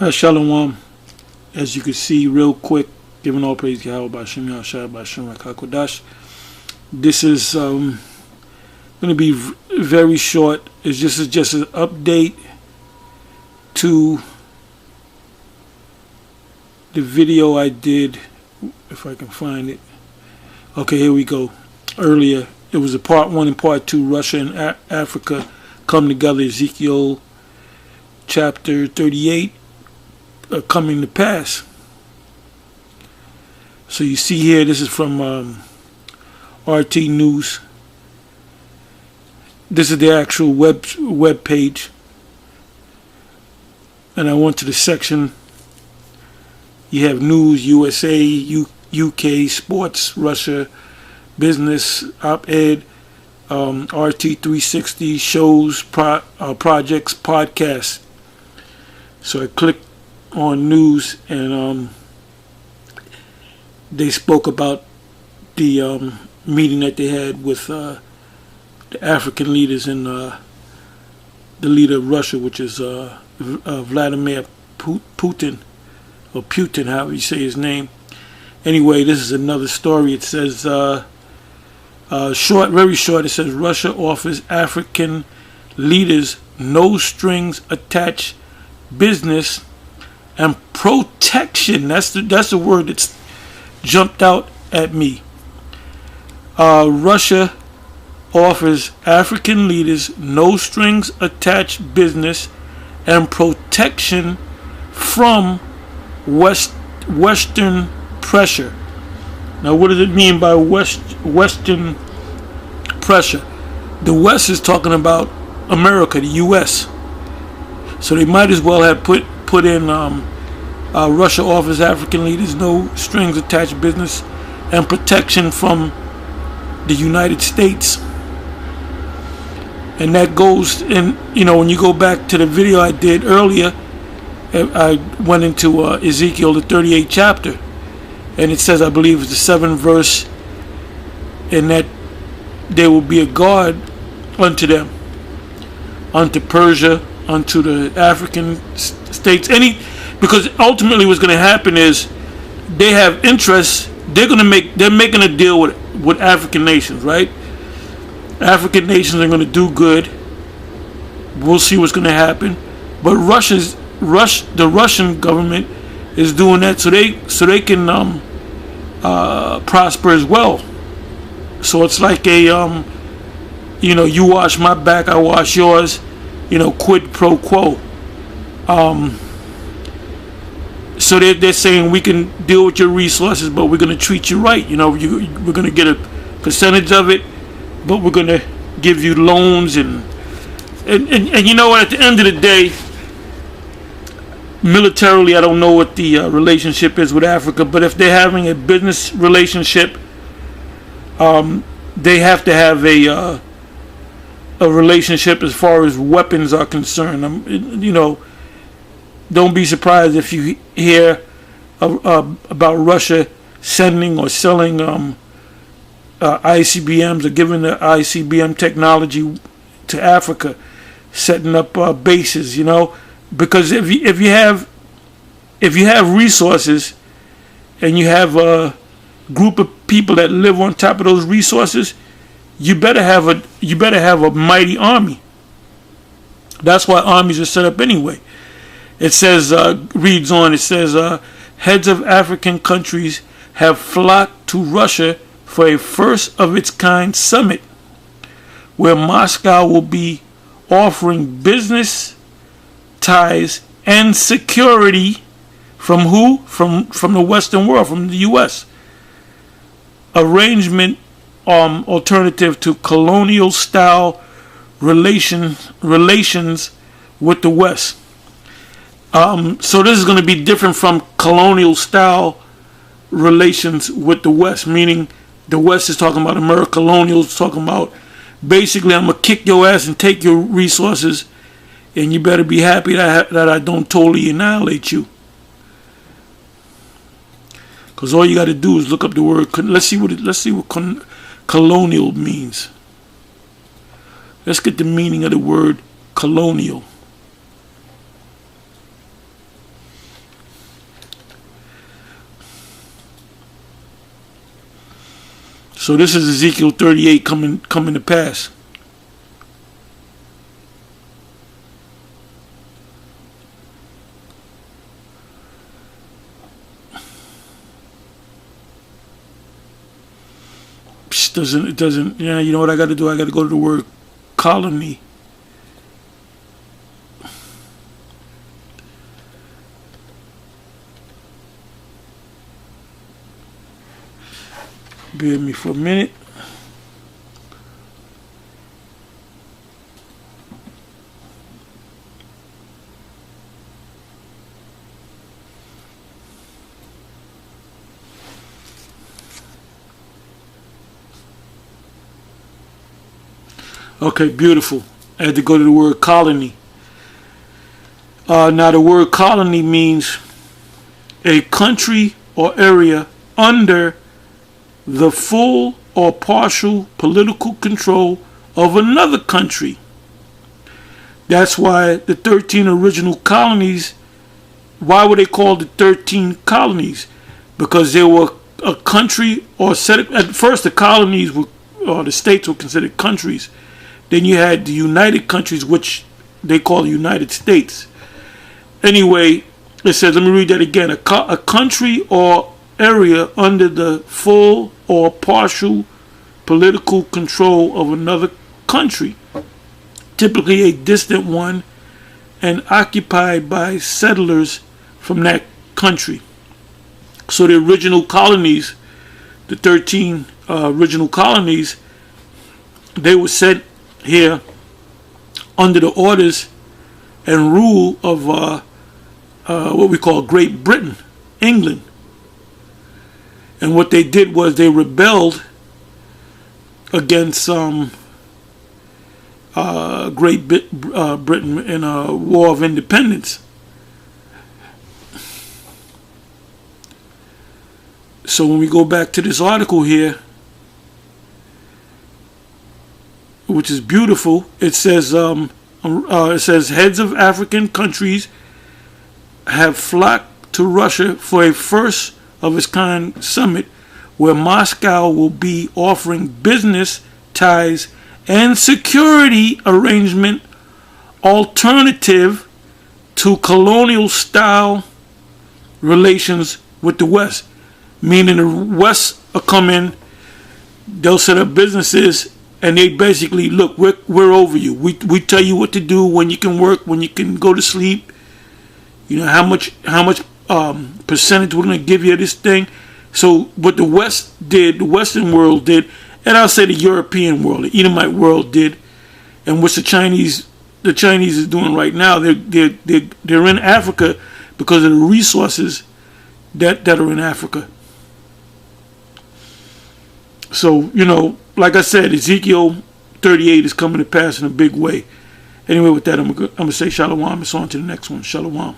Shalom. As you can see, real quick, giving all praise to YAHAWASHI. This is going to be very short. It's just an update to the video I did, if I can find it. Okay, here we go. Earlier, it was a part 1 and part 2. Russia and Africa come together. Ezekiel chapter 38. Coming to pass. So you see here, this is from RT News. This is the actual web page, and I went to the section. You have news, USA, UK, sports, Russia, business, op-ed, RT360, shows, projects, podcasts. So I clicked on news, and they spoke about the meeting that they had with the African leaders and the leader of Russia, which is Vladimir Putin, or Putin, however you say his name. Anyway, this is another story. It says, short, very short, it says, Russia offers African leaders no strings attached business and protection. That's the word that's jumped out at me. Russia offers African leaders no strings attached business and protection from Western pressure. Now, what does it mean by Western pressure? The West is talking about America, the U.S. So they might as well have put in Russia offers African leaders no strings attached business and protection from the United States. And that goes in, when you go back to the video I did earlier, I went into Ezekiel, the 38th chapter, and it says, I believe it's the 7th verse, and that there will be a guard unto them, unto Persia, unto the African states, because ultimately what's going to happen is they have interests. They're making a deal with African nations, right? African nations are going to do good. We'll see what's going to happen, but the Russian government is doing that so they can prosper as well. So it's like a you wash my back, I wash yours. Quid pro quo. So they're saying we can deal with your resources, but we're going to treat you right. We're going to get a percentage of it, but we're going to give you loans and you know what? At the end of the day, militarily, I don't know what the relationship is with Africa, but if they're having a business relationship, they have to have a relationship as far as weapons are concerned. Don't be surprised if you hear about Russia sending or selling ICBMs or giving the ICBM technology to Africa, setting up bases. Because if you have resources and you have a group of people that live on top of those resources, you better have a mighty army. That's why armies are set up anyway. It says, reads on, it says, heads of African countries have flocked to Russia for a first of its kind summit where Moscow will be offering business ties and security from who? From the Western world, from the U.S. Arrangement alternative to colonial style relations with the West. So this is going to be different from colonial style relations with the West, meaning the West is talking about America, colonials talking about basically I'm going to kick your ass and take your resources, and you better be happy that I don't totally annihilate you. Because all you got to do is look up the word. Let's see what colonial means. Let's get the meaning of the word colonial. So this is Ezekiel 38 coming to pass. It doesn't, yeah, you know what I got to do? I got to go to the word colony. Bear with me for a minute. Okay, beautiful. I had to go to the word colony. Now the word colony means a country or area under the full or partial political control of another country. That's why the 13 original colonies, why were they called the 13 colonies? Because they were a country or set. At first the colonies were, or the states were considered countries. Then you had the United Countries, which they call the United States. Anyway, it says, let me read that again. A country or area under the full or partial political control of another country, typically a distant one, and occupied by settlers from that country. So the original colonies, the 13 original colonies, they were set here under the orders and rule of what we call Great Britain, England. And what they did was they rebelled against Great Britain in a war of independence. So when we go back to this article here, which is beautiful, it says heads of African countries have flocked to Russia for a first of its kind summit, where Moscow will be offering business ties and security arrangement alternative to colonial style relations with the West. Meaning the West will come in, they'll set up businesses, and they basically, look, we're over you. We tell you what to do, when you can work, when you can go to sleep. You know, how much percentage we're going to give you of this thing. So what the West did, the Western world did, and I'll say the European world, the Edomite world did, and what the Chinese is doing right now. They're in Africa because of the resources that are in Africa. So, you know, like I said, Ezekiel 38 is coming to pass in a big way. Anyway, with that, I'm going to say shalom. It's on to the next one. Shalom.